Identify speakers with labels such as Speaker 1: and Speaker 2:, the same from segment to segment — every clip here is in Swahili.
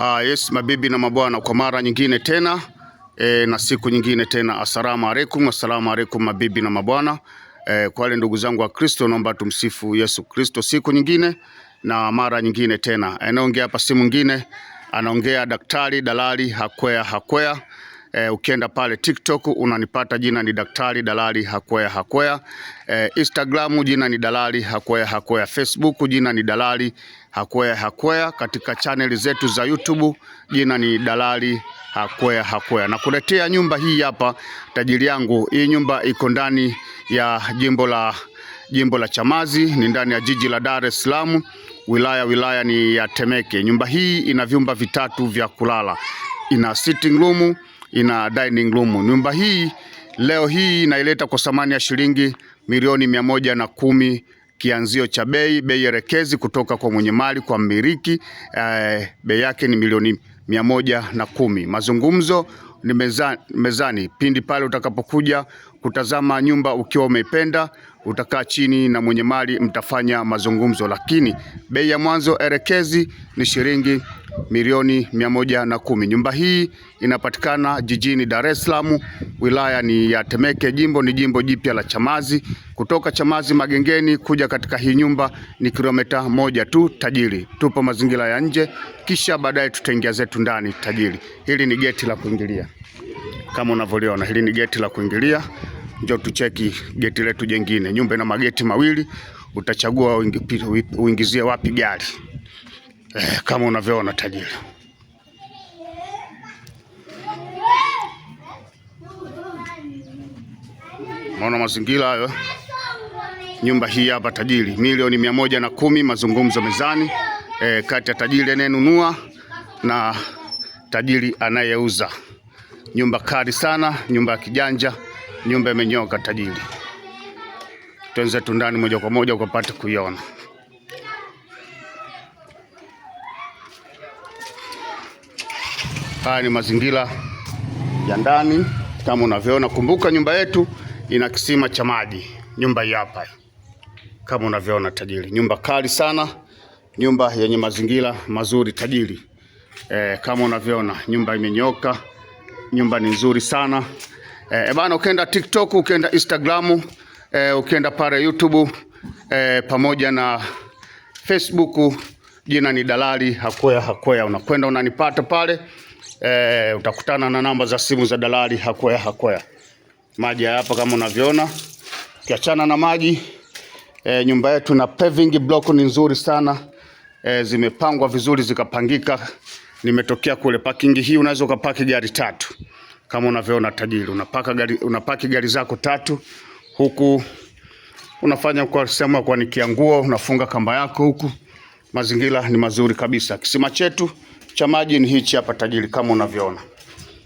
Speaker 1: Yes, mabibi na mabwana, kwa mara nyingine tena na siku nyingine tena. Assalamu alaikum mabibi na mabwana. Kwa wale ndugu zangu wa Kristo, naomba tumsifu Yesu Kristo. Siku nyingine na mara nyingine tena. Anaongea hapa si mwingine, anaongea Daktari Dalali Hakwea. Ukienda pale TikTok unanipata, jina ni Daktari Dalali Hakwea. Instagram jina ni Dalali Hakwea. Facebook jina ni Dalali Hakwea. Katika channel zetu za YouTube jina ni Dalali Hakwea. Na kuletea nyumba hii hapa, tajiri yangu. Hii nyumba iko ndani ya jimbo la Chamazi, ni ndani ya jiji la Dar es Salaam. Wilaya ni ya Temeke. Nyumba hii ina vyumba vitatu vya kulala, ina sitting room, ina dining room. Nyumba hii leo hii naileta kwa thamani ya shilingi milioni 110, kianzio cha bei elekezi kutoka kwa mwenye mali, kwa mmiliki. Bei yake ni milioni 110. Mazungumzo ni mezani pindi pale utakapokuja kutazama nyumba. Ukiwa umeipenda, utakaa chini na mwenye mali, mtafanya mazungumzo, lakini bei ya mwanzo elekezi ni shilingi milioni 110. Nyumba hii inapatikana jijini Dar es Salaam, wilaya ni ya Temeke, jimbo ni jimbo jipya la Chamazi. Kutoka Chamazi Magengeni kuja katika hii nyumba ni kilomita 1 tu, tajiri. Tupo mazingira ya nje, kisha baadaye tutaingia zetu ndani, tajiri. Hili ni geti la kuingilia kama unavyoliona, hili ni geti la kuingilia. Njoo tucheki geti letu jengine. Nyumba ina mageti mawili, utachagua uingizie wapi gari. Kama unavyoona, tajiri. Unaona mazingira hayo. Nyumba hii hapa, tajiri, milioni 110. Mazungumzo mezani kati ya tajiri anayenunua na tajiri anayeuza. Nyumba kali sana, nyumba ya kijanja, nyumba imenyoka, tajiri. Tuanze tu ndani moja kwa moja ukapate kuiona. Haya ni mazingira ya ndani kama unavyoona. Kumbuka nyumba yetu ina kisima cha maji. Nyumba hii hapa kama unavyoona, tajiri. Nyumba kali sana, nyumba yenye mazingira mazuri, tajiri. Kama unavyoona, nyumba imenyoka, nyumba ni nzuri sana. Bana, ukienda TikTok, ukienda Instagram, ukienda pale YouTube pamoja na Facebook, jina ni Dalali Hakwea. Unakwenda unanipata pale. Utakutana na namba za simu za Dalali Hakwea. Maji hapa kama unavyoona. Kiachana na maji, nyumba yetu na paving block ni nzuri sana. Zimepangwa vizuri, zikapangika. Nimetokea kule parking hii, unaweza ukapaki gari 3 kama unavyoona, tajiri. Unapaki gari zako 3 huku, unafanya kwa sema kwa nikia nguo, unafunga kamba yako huku. Mazingira ni mazuri kabisa. Kisima chetu cha maji ni hichi hapa, tajiri, kama unavyoona.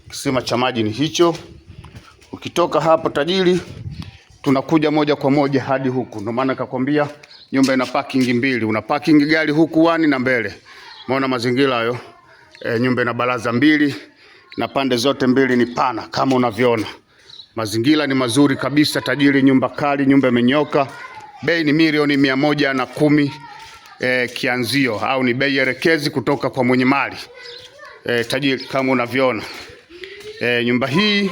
Speaker 1: Kisima cha maji ni hicho. Ukitoka hapo, tajiri, tunakuja moja kwa moja hadi huku. Ndio maana nikakwambia nyumba ina parking mbili. Una parking gari huku wani na mbele. Umeona mazingira hayo? Nyumba ina baraza mbili na pande zote mbili ni pana kama unavyoona. Mazingira ni mazuri kabisa, tajiri. Nyumba kali, nyumba imenyoka. Bei ni milioni 110, kianzio, au ni bei elekezi kutoka kwa mwenye mali. Tajiri, kama unavyoona. Nyumba hii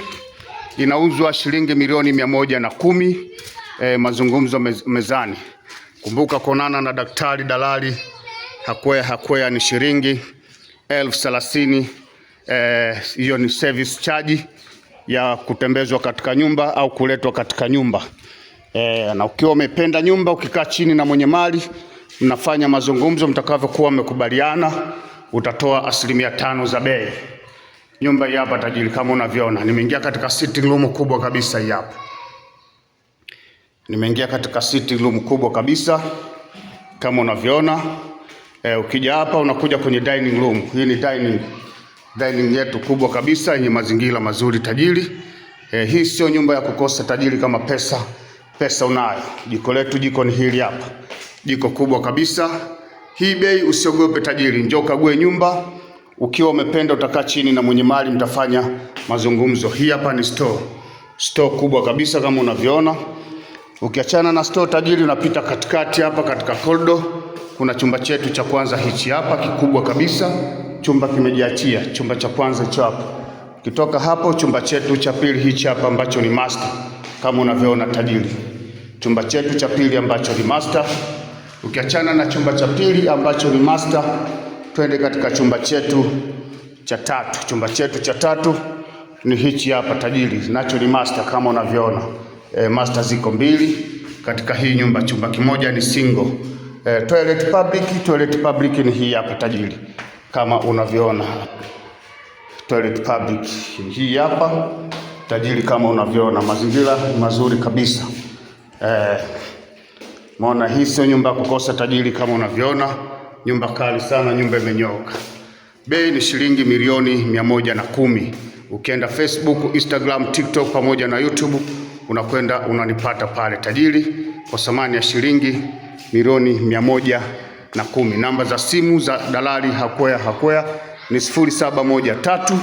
Speaker 1: inauzwa shilingi milioni 110. Mazungumzo mezani. Kumbuka kuonana na Daktari Dalali Hakwea ni shilingi 30,000. Hiyo ni service charge ya kutembezwa katika nyumba au kuletwa katika nyumba. Na ukiwa umependa nyumba, ukikaa chini na mwenye mali, mnafanya mazungumzo, mtakavyokuwa mmekubaliana, utatoa 5% za bei. Nyumba hii hapa, tajiri, kama unavyoona. Nimeingia katika sitting room kubwa kabisa hii hapa. Nimeingia katika sitting room kubwa kabisa kama unavyoona. Ukija hapa unakuja kwenye dining room. Hii ni dining yetu kubwa kabisa yenye mazingira mazuri, tajiri. Hii sio nyumba ya kukosa, tajiri, kama pesa unayo. Jiko letu, jiko ni hili hapa. Jiko kubwa kabisa. Hii bei usiogope, tajiri. Njoo kague nyumba. Ukiwa umependa, utakaa chini na mwenye mali, mtafanya mazungumzo. Hii hapa ni store kubwa kabisa kama unavyoona. Ukiachana na store, tajiri, unapita katikati hapa katika corridor. Kuna chumba chetu cha kwanza hichi hapa kikubwa kabisa. chumba kimejiachia. Chumba cha kwanza hicho hapo. Kitoka hapo, chumba chetu cha pili hichi hapa ambacho ni master, kama unavyoona tajiri. Chumba chetu cha pili ambacho ni master. Ukiachana na chumba cha pili ambacho ni master, twende katika chumba chetu cha tatu. Chumba chetu cha tatu ni hichi hapa tajiri, nacho ni master kama unavyoona. Master ziko mbili katika hii nyumba. Chumba kimoja ni single. Toilet public ni hii hapa tajiri, kama unavyoona. Toilet public hii hapa tajiri, kama unavyoona. Mazingira mazuri kabisa. Maona hii sio nyumba kukosa tajiri, kama unavyoona. Nyumba kali sana, nyumba imenyoka. Bei ni shilingi milioni 110. Ukienda Facebook, Instagram, TikTok pamoja na YouTube, unakwenda unanipata pale tajiri kwa thamani ya shilingi milioni 110. Namba za simu za dalali Hakwea ni 0713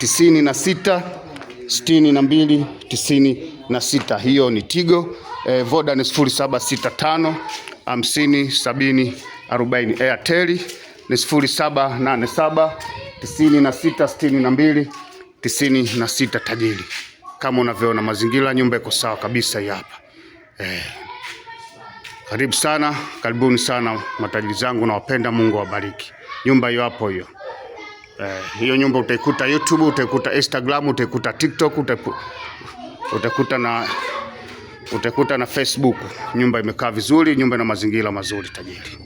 Speaker 1: 96 62 96. Hiyo ni Tigo. Voda ni 0765 50 70 40. Airtel ni 0787 96 62 96 tajiri. Kama unavyoona mazingira, nyumba iko sawa kabisa hii hapa. Karibu sana, karibuni sana matajiri zangu, nawapenda, Mungu awabariki. Nyumba hiyo hapo hiyo. Hiyo nyumba utaikuta YouTube, utaikuta Instagram, utaikuta TikTok, utaikuta na Facebook. Nyumba imekaa vizuri, nyumba na mazingira mazuri tajiri.